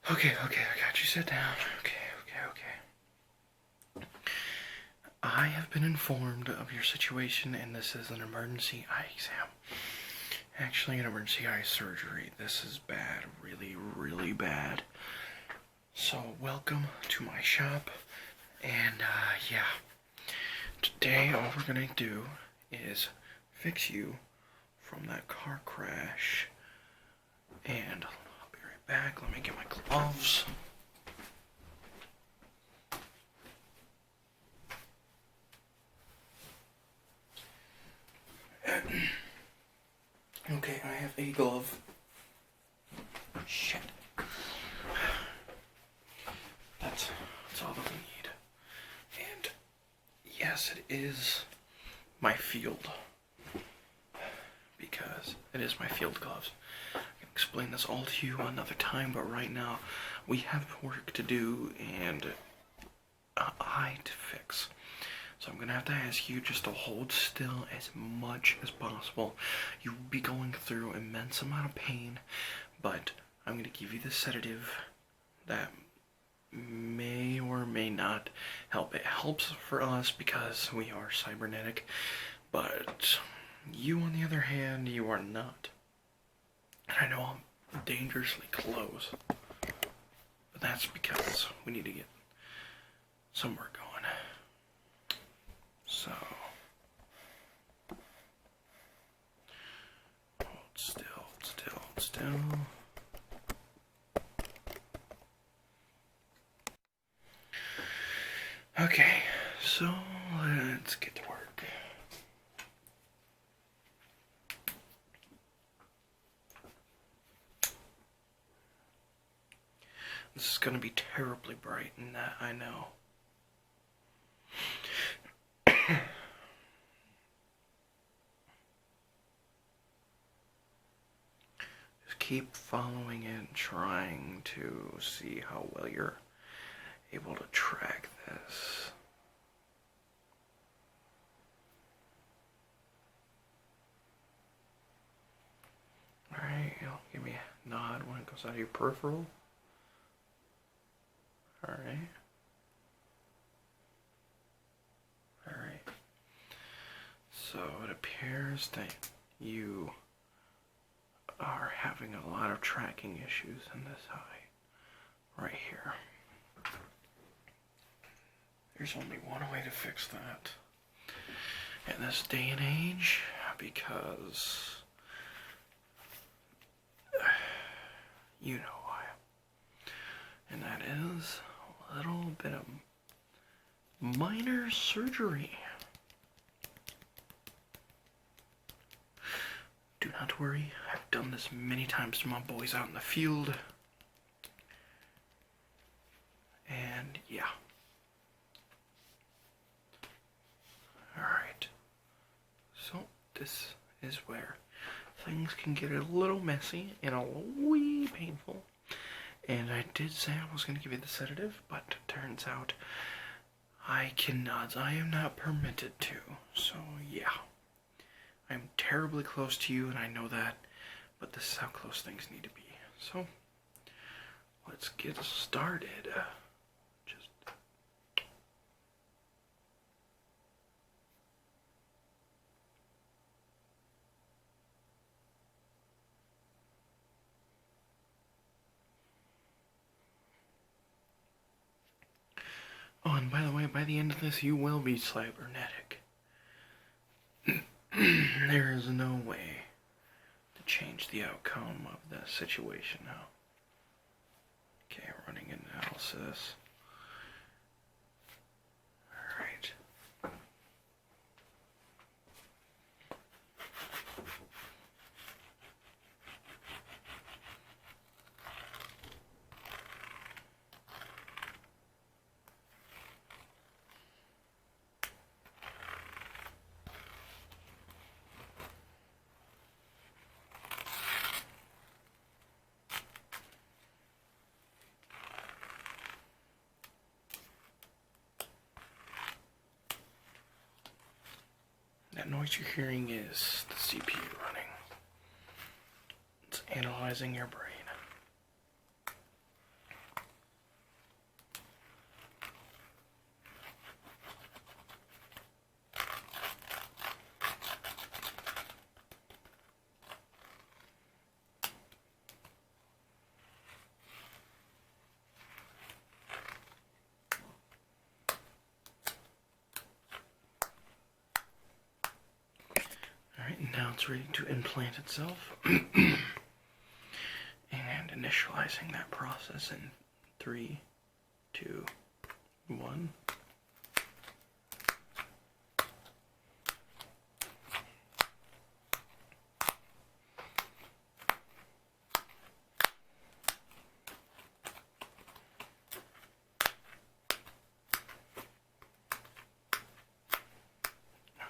Okay, I got you. Sit down. Okay. I have been informed of your situation, and this is an emergency eye exam. Actually, an emergency eye surgery. This is bad. Really, really bad. So, welcome to my shop. And, yeah. Today, all we're gonna do is fix you from that car crash. And I'll be right back. Let me get my gloves. Okay, I have a glove. Shit. That's all that we need. And yes, it is my field. Because it is my field gloves. I can explain this all to you another time, but right now we have work to do and an eye to fix. So I'm gonna have to ask you just to hold still as much as possible. You will be going through immense amount of pain, but I'm gonna give you the sedative that may or may not help. It helps for us because we are cybernetic, but you, on the other hand, you are not. And I know I'm dangerously close, but that's because we need to get somewhere going. So, hold still. Okay, so let's get to work. This is gonna be terribly bright, and that I know. Just keep following it and trying to see how well you're able to track this. Alright, you'll give me a nod when it goes out of your peripheral. Alright. So it appears that you are having a lot of tracking issues in this eye. Right here. There's only one way to fix that in this day and age, because you know why. And that is a little bit of minor surgery. Do not worry, I've done this many times to my boys out in the field. And yeah. Alright. So this is where things can get a little messy and a wee painful. And I did say I was going to give you the sedative, but it turns out I cannot. I am not permitted to. So yeah. I'm terribly close to you, and I know that, but this is how close things need to be. So, let's get started. Oh, and by the way, by the end of this, you will be cybernetic. There is no way to change the outcome of the situation now. Okay, running analysis. Alright. That noise you're hearing is the CPU running. It's analyzing your brain. now it's ready to implant itself. And initializing that process in 3, 2, 1.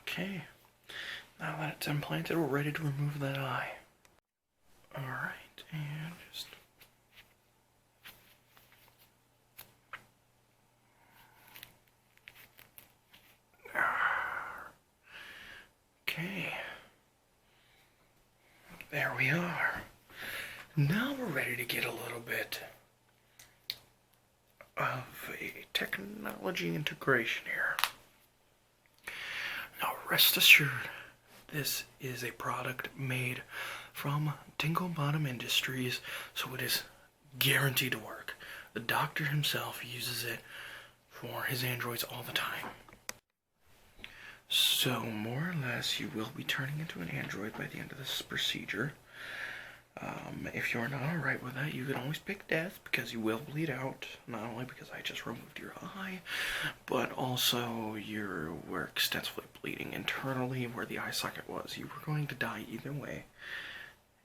Okay, now that it's implanted, we're ready to remove that eye. Alright, and just... Okay. There we are. Now we're ready to get a little bit of a technology integration here. Now rest assured, this is a product made from Tingle Bottom Industries, so it is guaranteed to work. The doctor himself uses it for his androids all the time. So, more or less, you will be turning into an android by the end of this procedure. If you're not alright with that, you can always pick death, because you will bleed out. Not only because I just removed your eye, but also you were extensively bleeding internally where the eye socket was. You were going to die either way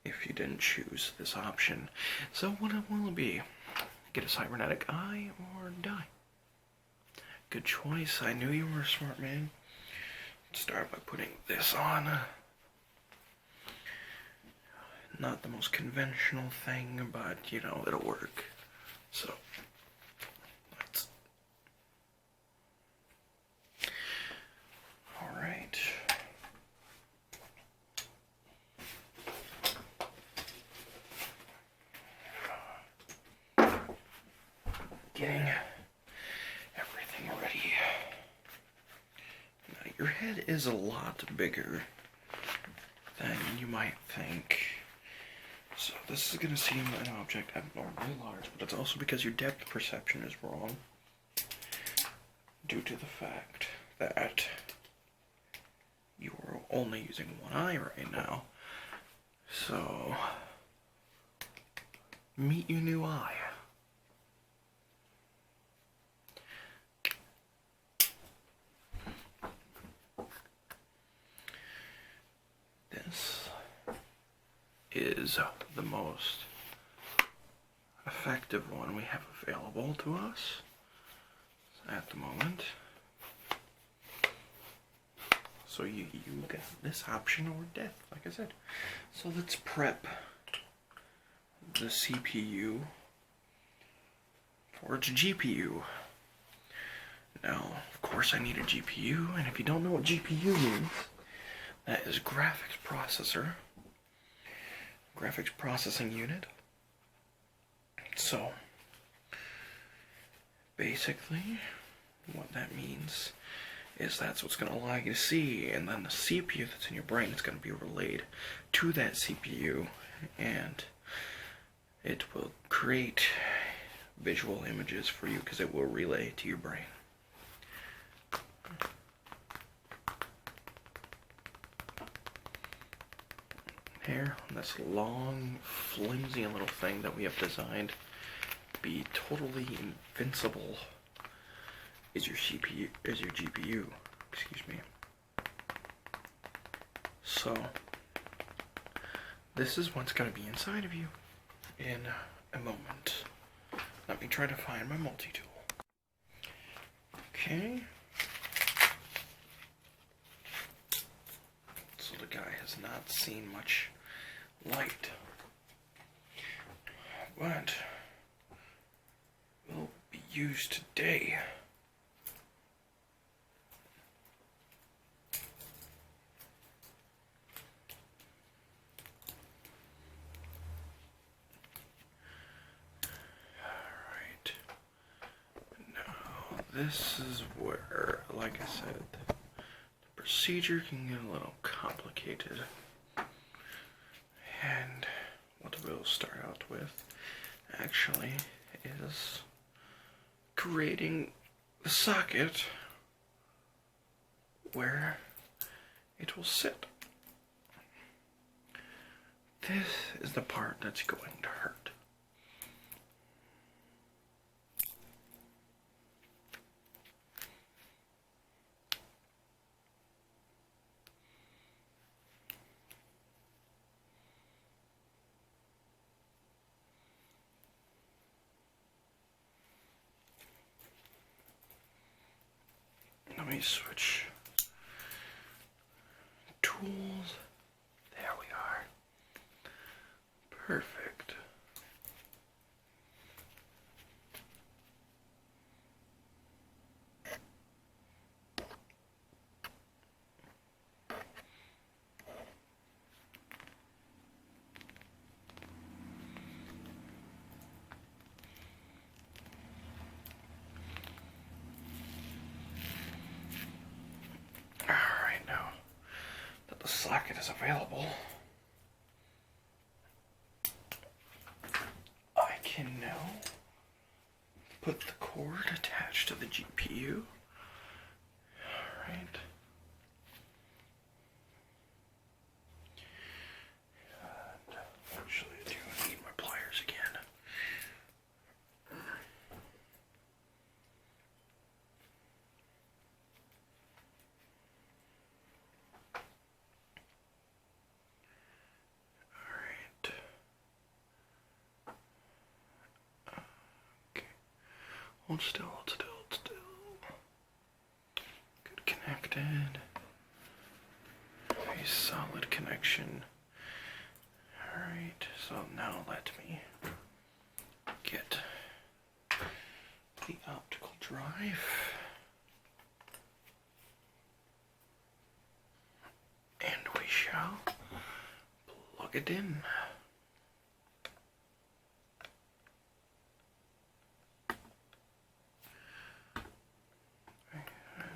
if you didn't choose this option. So what will it be? Get a cybernetic eye or die? Good choice. I knew you were a smart man. Let's start by putting this on. Not the most conventional thing, but, you know, it'll work. So, let's... Alright. Getting everything ready. Now, your head is a lot bigger than you might think. So this is going to seem an object abnormally large, but it's also because your depth perception is wrong due to the fact that you are only using one eye right now. So, meet your new eye. This is the most effective one we have available to us at the moment. So you got this option or death, like I said. So let's prep the CPU for its GPU. Now, of course I need a GPU, and if you don't know what GPU means, that is graphics processor. Graphics processing unit. So, basically, what that means is that's what's going to allow you to see, and then the CPU that's in your brain is going to be relayed to that CPU, and it will create visual images for you because it will relay to your brain. Here, this long, flimsy little thing that we have designed to be totally invincible is your CPU, is your GPU, excuse me. So, this is what's going to be inside of you in a moment. Let me try to find my multi-tool. Okay. So the guy has not seen much light, but will be used today. Alright, now this is where, like I said, the procedure can get a little complicated. And what we'll start out with, actually, is creating the socket where it will sit. This is the part that's going to hurt. Let me switch tools. There we are. Perfect. Alright, now that the socket is available, I can now put the cord attached to the GPU. Alright. Actually, I do need my pliers again. Alright. Okay. Hold still, hold still, hold still. Good connected. A solid connection. Alright, so now let me get the optical drive. And we shall plug it in.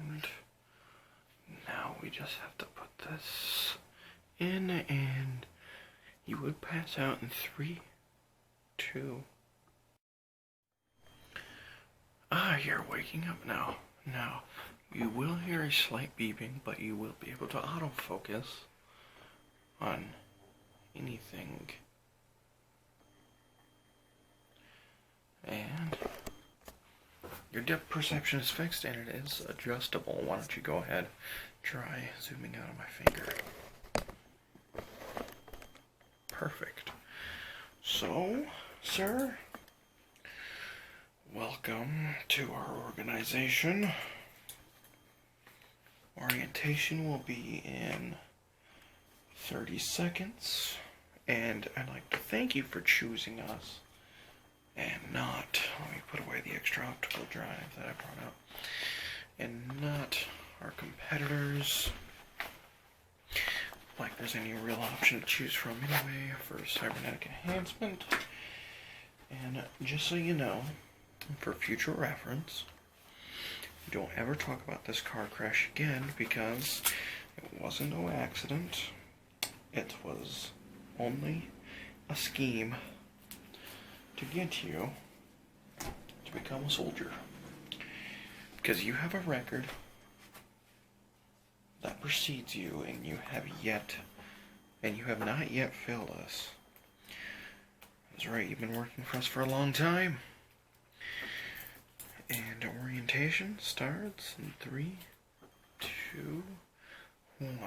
And now we just have to put this in, and you would pass out in 3, 2. You're waking up now. Now, you will hear a slight beeping, but you will be able to autofocus on anything. And your depth perception is fixed and it is adjustable. Why don't you go ahead, try zooming out of my finger. Perfect. So, sir, welcome to our organization. Orientation will be in 30 seconds, and I'd like to thank you for choosing us and not, let me put away the extra optical drive that I brought up, and not our competitors. Like there's any real option to choose from anyway for cybernetic enhancement. And just so you know, for future reference, don't ever talk about this car crash again, because it wasn't no accident. It was only a scheme to get you to become a soldier. Because you have a record that precedes you, and you have not yet failed us. That's right, you've been working for us for a long time. And orientation starts in 3, 2, 1.